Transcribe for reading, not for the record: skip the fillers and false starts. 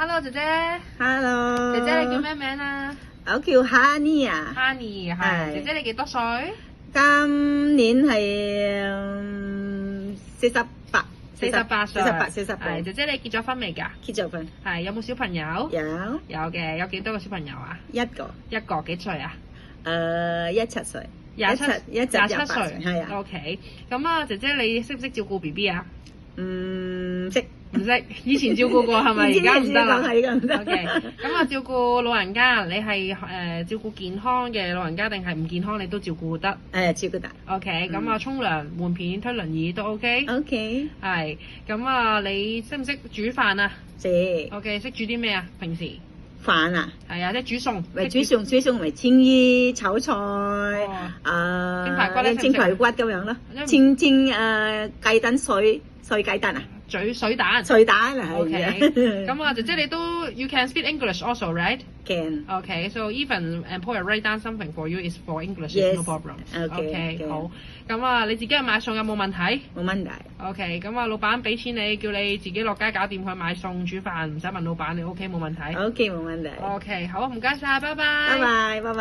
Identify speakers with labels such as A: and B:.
A: Hello 姐姐
B: Hello，
A: 姐姐你叫咩名啊？
B: 我叫 Honey 啊，
A: Honey 係。
B: 係
A: 姐姐你幾多歲？
B: 今年係48
A: 48歲。
B: 48
A: 係。姐姐你結咗婚未㗎？
B: 結咗婚，
A: 係。有冇小朋友？
B: 有
A: 有嘅。有幾多個小朋友啊？
B: 一個，
A: 一個幾歲啊
B: 17歲
A: ？27，28歲。
B: 係啊。
A: OK。咁啊，姐姐你識唔識照顧 BB 啊？
B: 唔識，
A: 唔識，以前照顧過係咪？而家唔得啦。
B: 係㗎，唔得。
A: OK。咁啊，照顧老人家，你係照顧健康嘅老人家定係唔健康你都照顧得
B: 照顧得。
A: ？OK。咁啊，沖涼、換片、推輪椅都 OK。
B: OK，
A: 係。咁啊，你識唔識煮飯啊
B: 食
A: ？OK。識煮啲咩啊？平時
B: 飯啊，
A: 係啊，即係煮餸。
B: 咪煮餸咪清魚炒菜，
A: 蒸排骨咧
B: 蒸排骨咁樣咯，清雞蛋碎雞蛋啊，
A: 水蛋。
B: 碎蛋啊，係
A: OK。
B: 啊。
A: 咁啊，姐姐你都 you can speak English also, right?
B: Can
A: Okay, so even Paul write down something for you is for English,
B: Yes.
A: no problem.
B: Okay, okay.
A: 好。咁啊，你自己去買餸有冇問題
B: 冇問題。
A: ？OK，咁啊，老闆俾錢你，叫你自己落街搞掂佢買餸煮飯，唔使問老闆，你 OK 冇問題
B: OK，冇問題。
A: ？OK，好，唔該晒，拜拜。
B: 拜拜，拜拜。